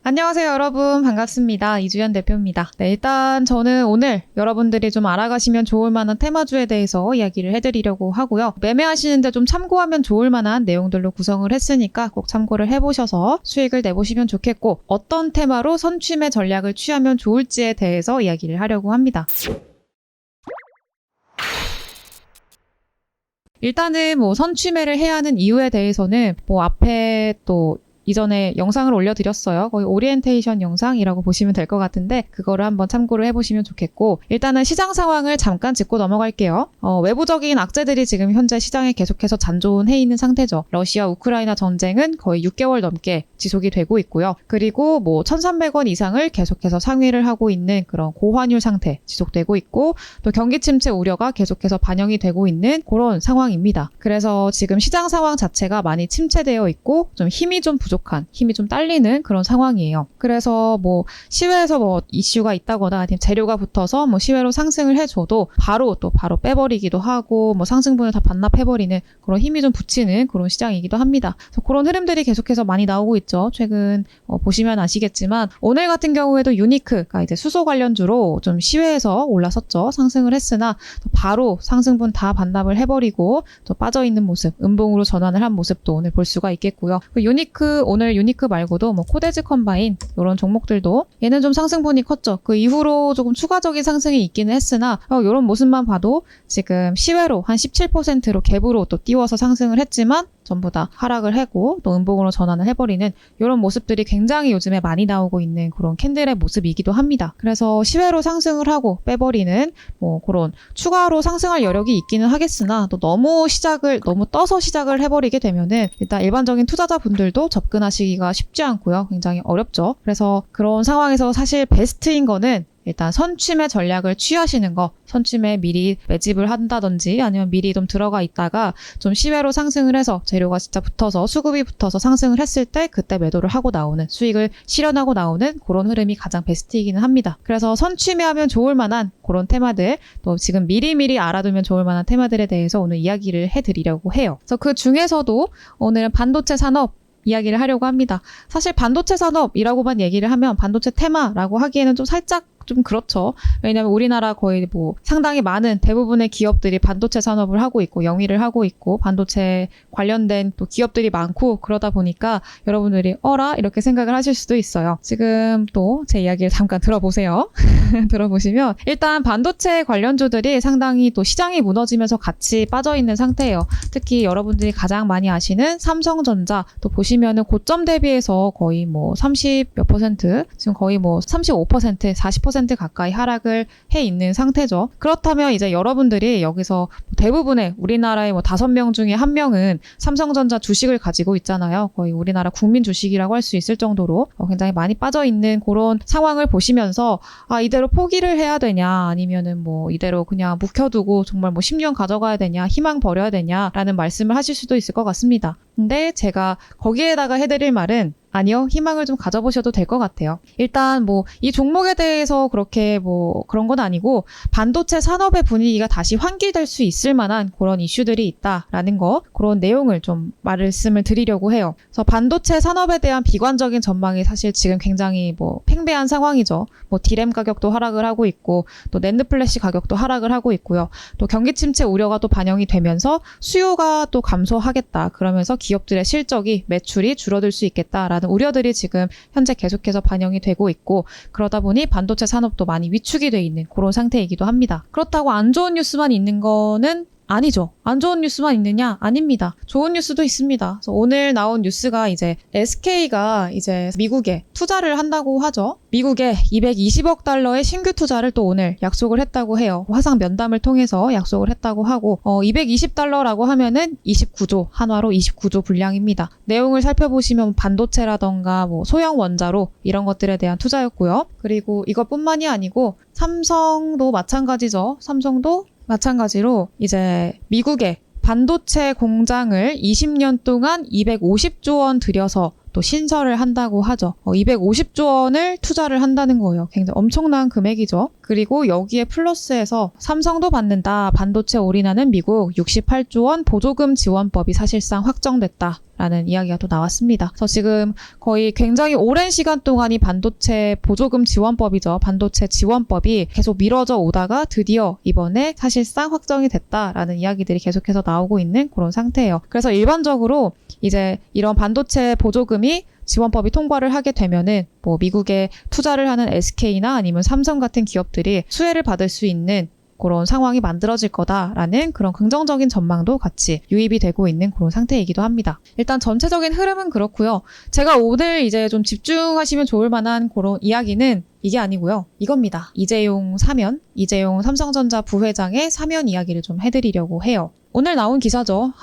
안녕하세요, 여러분. 반갑습니다. 이주연 대표입니다. 네, 일단 저는 오늘 여러분들이 좀 알아가시면 좋을 만한 테마주에 대해서 이야기를 해드리려고 하고요. 매매하시는데 좀 참고하면 좋을 만한 내용들로 구성을 했으니까 꼭 참고를 해보셔서 수익을 내보시면 좋겠고, 어떤 테마로 선취매 전략을 취하면 좋을지에 대해서 이야기를 하려고 합니다. 일단은 선취매를 해야 하는 이유에 대해서는 앞에 또 이전에 영상을 올려드렸어요. 거의 오리엔테이션 영상이라고 보시면 될 것 같은데 그거를 한번 참고를 해보시면 좋겠고, 일단은 시장 상황을 잠깐 짚고 넘어갈게요. 외부적인 악재들이 지금 현재 시장에 계속해서 잔존해 있는 상태죠. 러시아 우크라이나 전쟁은 거의 6개월 넘게 지속이 되고 있고요. 그리고 1,300원 이상을 계속해서 상회를 하고 있는 그런 고환율 상태 지속되고 있고, 또 경기 침체 우려가 계속해서 반영이 되고 있는 그런 상황입니다. 그래서 지금 시장 상황 자체가 많이 침체되어 있고 좀 힘이 좀 부족한, 힘이 좀 딸리는 그런 상황이에요. 그래서 시외에서 이슈가 있다거나 아니면 재료가 붙어서 시외로 상승을 해줘도 바로 빼버리기도 하고 상승분을 다 반납해버리는 그런 힘이 좀 붙이는 그런 시장이기도 합니다. 그래서 그런 흐름들이 계속해서 많이 나오고 있죠. 최근 보시면 아시겠지만 오늘 같은 경우에도 유니크가 이제 수소 관련주로 좀 시외에서 올라섰죠. 상승을 했으나 또 바로 상승분 다 반납을 해버리고 또 빠져있는 모습, 음봉으로 전환을 한 모습도 오늘 볼 수가 있겠고요. 오늘 유니크 말고도 코데즈 컴바인 이런 종목들도 얘는 좀 상승분이 컸죠. 그 이후로 조금 추가적인 상승이 있기는 했으나 이런 모습만 봐도 지금 시외로 한 17%로 갭으로 또 띄워서 상승을 했지만 전부 다 하락을 하고 또 음봉으로 전환을 해버리는 이런 모습들이 굉장히 요즘에 많이 나오고 있는 그런 캔들의 모습이기도 합니다. 그래서 시외로 상승을 하고 빼버리는 그런 추가로 상승할 여력이 있기는 하겠으나 또 너무 떠서 시작을 해버리게 되면은 일단 일반적인 투자자분들도 접근하시기가 쉽지 않고요. 굉장히 어렵죠. 그래서 그런 상황에서 사실 베스트인 거는 일단 선취매 전략을 취하시는 거, 선취매 미리 매집을 한다든지 아니면 미리 좀 들어가 있다가 좀 시외로 상승을 해서 재료가 진짜 붙어서 수급이 붙어서 상승을 했을 때 그때 매도를 하고 나오는, 수익을 실현하고 나오는 그런 흐름이 가장 베스트이기는 합니다. 그래서 선취매하면 좋을 만한 그런 테마들, 또 지금 미리미리 알아두면 좋을 만한 테마들에 대해서 오늘 이야기를 해드리려고 해요. 그래서 그 중에서도 오늘은 반도체 산업 이야기를 하려고 합니다. 사실 반도체 산업이라고만 얘기를 하면 반도체 테마라고 하기에는 좀 살짝 좀 그렇죠. 왜냐하면 우리나라 거의 상당히 많은 대부분의 기업들이 반도체 산업을 하고 있고 영위를 하고 있고 반도체 관련된 또 기업들이 많고, 그러다 보니까 여러분들이 어라? 이렇게 생각을 하실 수도 있어요. 지금 또 제 이야기를 잠깐 들어보세요. 들어보시면 일단 반도체 관련주들이 상당히 또 시장이 무너지면서 같이 빠져있는 상태예요. 특히 여러분들이 가장 많이 아시는 삼성전자, 또 보시면은 고점 대비해서 거의 30몇 %, 지금 거의 35%, 40% 가까이 하락을 해 있는 상태죠. 그렇다면 이제 여러분들이 여기서 대부분의 우리나라의 5명 중에 1명은 삼성전자 주식을 가지고 있잖아요. 거의 우리나라 국민 주식이라고 할 수 있을 정도로 굉장히 많이 빠져 있는 그런 상황을 보시면서 이대로 포기를 해야 되냐, 아니면은 이대로 그냥 묵혀두고 정말 10년 가져가야 되냐, 희망 버려야 되냐라는 말씀을 하실 수도 있을 것 같습니다. 근데 제가 거기에다가 해드릴 말은 아니요, 희망을 좀 가져보셔도 될 것 같아요. 일단 이 종목에 대해서 그렇게 그런 건 아니고 반도체 산업의 분위기가 다시 환기될 수 있을 만한 그런 이슈들이 있다라는 거, 그런 내용을 좀 말씀을 드리려고 해요. 그래서 반도체 산업에 대한 비관적인 전망이 사실 지금 굉장히 팽배한 상황이죠. 디램 가격도 하락을 하고 있고 또 낸드 플래시 가격도 하락을 하고 있고요. 또 경기 침체 우려가 또 반영이 되면서 수요가 또 감소하겠다. 그러면서 기업들의 실적이, 매출이 줄어들 수 있겠다라는 우려들이 지금 현재 계속해서 반영이 되고 있고, 그러다 보니 반도체 산업도 많이 위축이 돼 있는 그런 상태이기도 합니다. 그렇다고 안 좋은 뉴스만 있는 거는 아니죠. 안 좋은 뉴스만 있느냐? 아닙니다. 좋은 뉴스도 있습니다. 그래서 오늘 나온 뉴스가 이제 SK가 이제 미국에 투자를 한다고 하죠. 미국에 220억 달러의 신규 투자를 또 오늘 약속을 했다고 해요. 화상 면담을 통해서 약속을 했다고 하고, 220달러라고 하면은 29조, 한화로 29조 분량입니다. 내용을 살펴보시면 반도체라던가 소형 원자로 이런 것들에 대한 투자였고요. 그리고 이것뿐만이 아니고 삼성도 마찬가지죠. 삼성도 마찬가지로 이제 미국에 반도체 공장을 20년 동안 250조 원 들여서 또 신설을 한다고 하죠. 250조 원을 투자를 한다는 거예요. 굉장히 엄청난 금액이죠. 그리고 여기에 플러스해서 삼성도 받는다. 반도체 올인하는 미국 68조 원 보조금 지원법이 사실상 확정됐다. 라는 이야기가 또 나왔습니다. 그래서 지금 거의 굉장히 오랜 시간 동안 이 반도체 보조금 지원법이죠. 반도체 지원법이 계속 미뤄져 오다가 드디어 이번에 사실상 확정이 됐다라는 이야기들이 계속해서 나오고 있는 그런 상태예요. 그래서 일반적으로 이제 이런 반도체 보조금이 지원법이 통과를 하게 되면은 뭐 미국에 투자를 하는 SK나 아니면 삼성 같은 기업들이 수혜를 받을 수 있는 그런 상황이 만들어질 거다라는 그런 긍정적인 전망도 같이 유입이 되고 있는 그런 상태이기도 합니다. 일단 전체적인 흐름은 그렇고요. 제가 오늘 이제 좀 집중하시면 좋을 만한 그런 이야기는 이게 아니고요. 이겁니다. 이재용 삼성전자 부회장의 사면 이야기를 좀 해드리려고 해요. 오늘 나온 기사죠.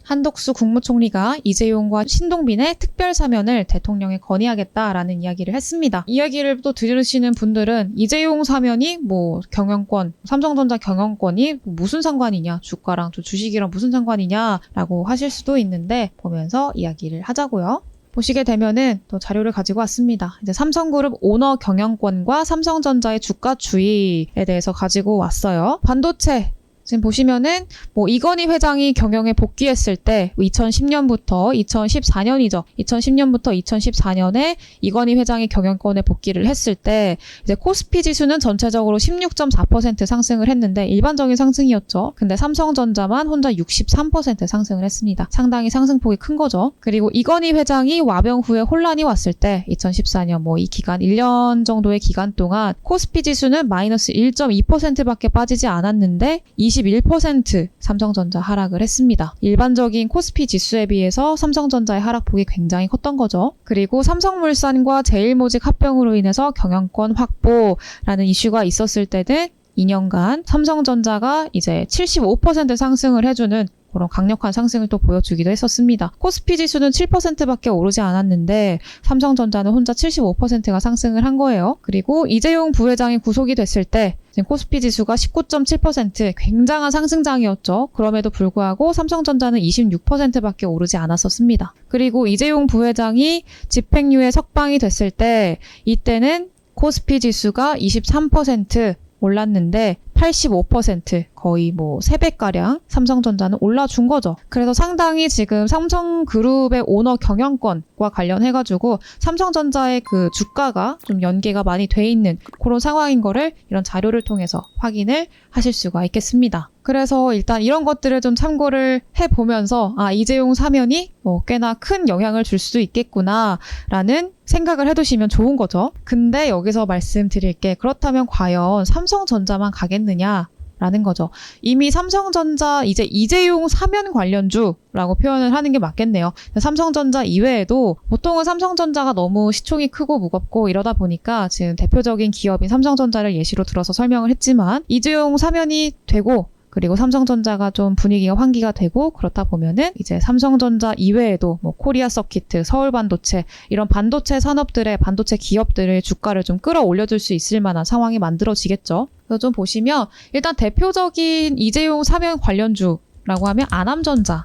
한덕수 국무총리가 이재용과 신동빈의 특별 사면을 대통령에 건의하겠다라는 이야기를 했습니다. 이야기를 또 들으시는 분들은 이재용 사면이 뭐 경영권, 삼성전자 경영권이 무슨 상관이냐, 주가랑 또 주식이랑 무슨 상관이냐라고 하실 수도 있는데 보면서 이야기를 하자고요. 보시게 되면은 또 자료를 가지고 왔습니다. 이제 삼성그룹 오너 경영권과 삼성전자의 주가 추이에 대해서 가지고 왔어요. 반도체 지금 보시면은 뭐 이건희 회장이 경영에 복귀했을 때 2010년부터 2014년이죠. 2010년부터 2014년에 이건희 회장이 경영권에 복귀를 했을 때 이제 코스피 지수는 전체적으로 16.4% 상승을 했는데 일반적인 상승이었죠. 근데 삼성전자만 혼자 63% 상승을 했습니다. 상당히 상승폭이 큰 거죠. 그리고 이건희 회장이 와병 후에 혼란이 왔을 때 2014년 뭐 이 기간 1년 정도의 기간 동안 코스피 지수는 마이너스 1.2%밖에 빠지지 않았는데 21% 삼성전자 하락을 했습니다. 일반적인 코스피 지수에 비해서 삼성전자의 하락폭이 굉장히 컸던 거죠. 그리고 삼성물산과 제일모직 합병으로 인해서 경영권 확보라는 이슈가 있었을 때는 2년간 삼성전자가 이제 75% 상승을 해주는 그런 강력한 상승을 또 보여주기도 했었습니다. 코스피 지수는 7%밖에 오르지 않았는데 삼성전자는 혼자 75%가 상승을 한 거예요. 그리고 이재용 부회장이 구속이 됐을 때 코스피 지수가 19.7% 굉장한 상승장이었죠. 그럼에도 불구하고 삼성전자는 26%밖에 오르지 않았었습니다. 그리고 이재용 부회장이 집행유예 석방이 됐을 때 이때는 코스피 지수가 23% 올랐는데 85% 거의 뭐 3배가량 삼성전자는 올라준 거죠. 그래서 상당히 지금 삼성그룹의 오너 경영권과 관련해가지고 삼성전자의 그 주가가 좀 연계가 많이 돼 있는 그런 상황인 거를 이런 자료를 통해서 확인을 하실 수가 있겠습니다. 그래서 일단 이런 것들을 좀 참고를 해보면서 이재용 사면이 뭐 꽤나 큰 영향을 줄 수도 있겠구나라는 생각을 해두시면 좋은 거죠. 근데 여기서 말씀드릴 게 그렇다면 과연 삼성전자만 가겠느냐? 라는 거죠. 이미 삼성전자 이제 이재용 사면 관련주라고 표현을 하는 게 맞겠네요. 삼성전자 이외에도 보통은 삼성전자가 너무 시총이 크고 무겁고 이러다 보니까 지금 대표적인 기업인 삼성전자를 예시로 들어서 설명을 했지만 이재용 사면이 되고 그리고 삼성전자가 좀 분위기가 환기가 되고 그렇다 보면은 이제 삼성전자 이외에도 뭐 코리아 서키트, 서울반도체 이런 반도체 산업들의 반도체 기업들의 주가를 좀 끌어올려줄 수 있을 만한 상황이 만들어지겠죠. 그래서 좀 보시면 일단 대표적인 이재용 사면 관련주라고 하면 아남전자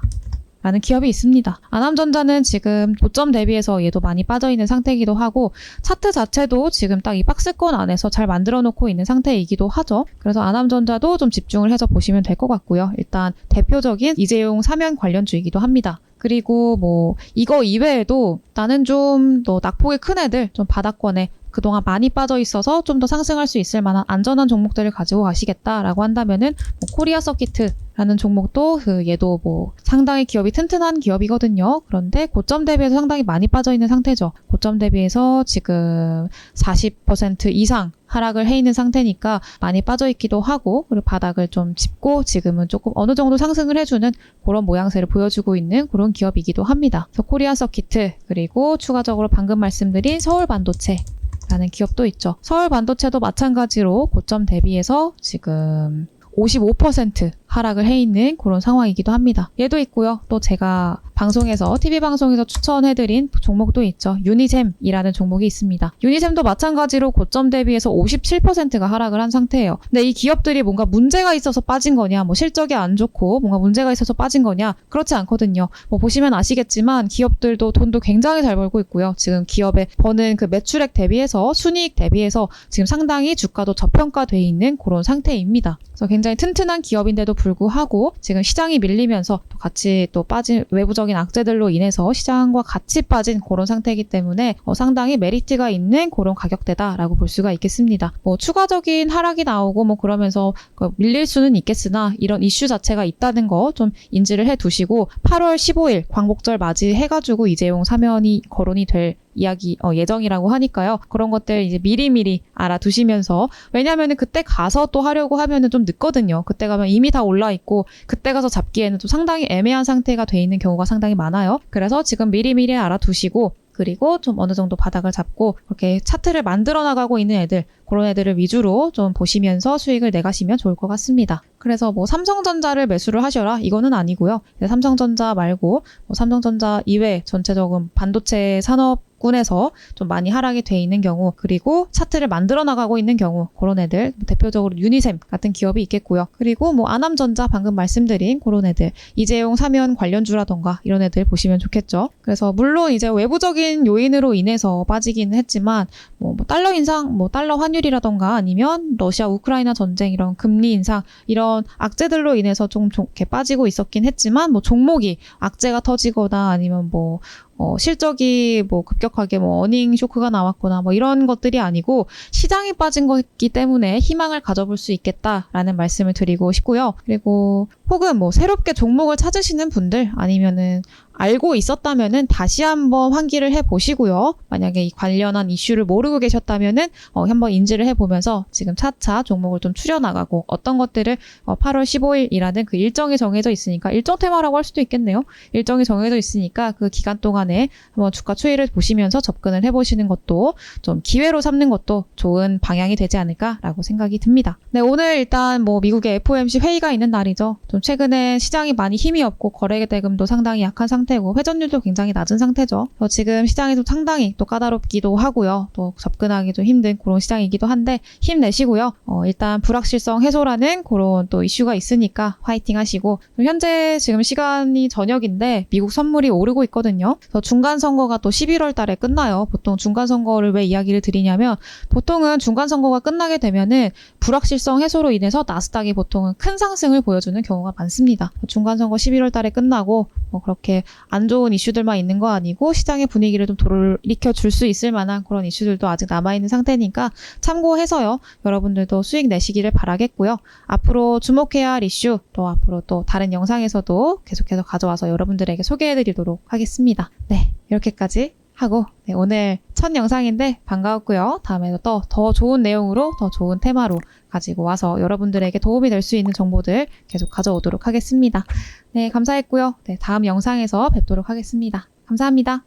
라는 기업이 있습니다. 아남전자는 지금 고점 대비해서 얘도 많이 빠져있는 상태이기도 하고 차트 자체도 지금 딱 이 박스권 안에서 잘 만들어 놓고 있는 상태이기도 하죠. 그래서 아남전자도 좀 집중을 해서 보시면 될 것 같고요. 일단 대표적인 이재용 사면 관련주이기도 합니다. 그리고 뭐 이거 이외에도 나는 좀 더 낙폭이 큰 애들 좀 바닥권에 그동안 많이 빠져 있어서 좀 더 상승할 수 있을 만한 안전한 종목들을 가지고 가시겠다라고 한다면은 뭐 코리아 서키트라는 종목도 얘도 뭐 상당히 기업이 튼튼한 기업이거든요. 그런데 고점 대비해서 상당히 많이 빠져 있는 상태죠. 고점 대비해서 지금 40% 이상 하락을 해 있는 상태니까 많이 빠져 있기도 하고 그리고 바닥을 좀 짚고 지금은 조금 어느 정도 상승을 해주는 그런 모양새를 보여주고 있는 그런 기업이기도 합니다. 그래서 코리아 서키트 그리고 추가적으로 방금 말씀드린 서울반도체 라는 기업도 있죠. 서울반도체도 마찬가지로 고점 대비해서 지금 55% 하락을 해 있는 그런 상황이기도 합니다. 얘도 있고요. 또 제가 TV 방송에서 추천해드린 종목도 있죠. 유니셈이라는 종목이 있습니다. 유니셈도 마찬가지로 고점 대비해서 57%가 하락을 한 상태예요. 근데 이 기업들이 뭔가 문제가 있어서 빠진 거냐, 뭐 실적이 안 좋고 뭔가 문제가 있어서 빠진 거냐, 그렇지 않거든요. 뭐 보시면 아시겠지만 기업들도 돈도 굉장히 잘 벌고 있고요. 지금 기업에 버는 그 매출액 대비해서 순이익 대비해서 지금 상당히 주가도 저평가돼 있는 그런 상태입니다. 그래서 굉장히 튼튼한 기업인데도 불구하고 지금 시장이 밀리면서 또 같이 또 빠진 외부적인 악재들로 인해서 시장과 같이 빠진 그런 상태이기 때문에 상당히 메리트가 있는 그런 가격대다라고 볼 수가 있겠습니다. 뭐 추가적인 하락이 나오고 뭐 그러면서 밀릴 수는 있겠으나 이런 이슈 자체가 있다는 거 좀 인지를 해 두시고 8월 15일 광복절 맞이해가지고 이재용 사면이 거론이 될 예정이라고 하니까요. 그런 것들 이제 미리미리 알아두시면서, 왜냐면은 그때 가서 또 하려고 하면은 좀 늦거든요. 그때 가면 이미 다 올라 있고 그때 가서 잡기에는 좀 상당히 애매한 상태가 돼 있는 경우가 상당히 많아요. 그래서 지금 미리미리 알아두시고, 그리고 좀 어느 정도 바닥을 잡고 그렇게 차트를 만들어 나가고 있는 애들, 그런 애들을 위주로 좀 보시면서 수익을 내가시면 좋을 것 같습니다. 그래서 뭐 삼성전자를 매수를 하셔라 이거는 아니고요. 삼성전자 말고 뭐 삼성전자 이외 전체적인 반도체 산업군에서 좀 많이 하락이 돼 있는 경우, 그리고 차트를 만들어 나가고 있는 경우, 그런 애들, 대표적으로 유니셈 같은 기업이 있겠고요. 그리고 뭐 아남전자 방금 말씀드린 그런 애들, 이재용 사면 관련주라던가 이런 애들 보시면 좋겠죠. 그래서 물론 이제 외부적인 요인으로 인해서 빠지기는 했지만 뭐 달러 인상, 뭐 달러 환율이라던가 아니면 러시아 우크라이나 전쟁, 이런 금리 인상, 이런 악재들로 인해서 좀 이렇게 빠지고 있었긴 했지만, 뭐 종목이 악재가 터지거나 아니면 뭐 실적이 뭐 급격하게 뭐 어닝 쇼크가 나왔거나 뭐 이런 것들이 아니고 시장이 빠진 거기 때문에 희망을 가져볼 수 있겠다라는 말씀을 드리고 싶고요. 그리고 혹은 뭐 새롭게 종목을 찾으시는 분들, 아니면은 알고 있었다면은 다시 한번 환기를 해보시고요. 만약에 이 관련한 이슈를 모르고 계셨다면은 한번 인지를 해보면서 지금 차차 종목을 좀 추려나가고, 어떤 것들을 8월 15일이라는 그 일정이 정해져 있으니까, 일정 테마라고 할 수도 있겠네요. 일정이 정해져 있으니까 그 기간 동안에 한번 주가 추이를 보시면서 접근을 해보시는 것도, 좀 기회로 삼는 것도 좋은 방향이 되지 않을까라고 생각이 듭니다. 네, 오늘 일단 뭐 미국의 FOMC 회의가 있는 날이죠. 좀 최근에 시장이 많이 힘이 없고 거래 대금도 상당히 약한 상태고 회전율도 굉장히 낮은 상태죠. 지금 시장이 좀 상당히 또 까다롭기도 하고요. 또 접근하기 좀 힘든 그런 시장이기도 한데 힘내시고요. 일단 불확실성 해소라는 그런 또 이슈가 있으니까 화이팅 하시고, 현재 지금 시간이 저녁인데 미국 선물이 오르고 있거든요. 그래서 중간 선거가 또 11월 달에 끝나요. 보통 중간 선거를 왜 이야기를 드리냐면, 보통은 중간 선거가 끝나게 되면은 불확실성 해소로 인해서 나스닥이 보통은 큰 상승을 보여주는 경우가 많습니다. 중간 선거 11월 달에 끝나고 뭐 그렇게 안 좋은 이슈들만 있는 거 아니고 시장의 분위기를 좀 돌이켜 줄 수 있을 만한 그런 이슈들도 아직 남아있는 상태니까 참고해서요. 여러분들도 수익 내시기를 바라겠고요. 앞으로 주목해야 할 이슈, 또 앞으로 또 다른 영상에서도 계속해서 가져와서 여러분들에게 소개해드리도록 하겠습니다. 네, 이렇게까지 하고, 네, 오늘 첫 영상인데 반가웠고요. 다음에도 또 더 좋은 내용으로, 더 좋은 테마로 가지고 와서 여러분들에게 도움이 될 수 있는 정보들 계속 가져오도록 하겠습니다. 네, 감사했고요. 네, 다음 영상에서 뵙도록 하겠습니다. 감사합니다.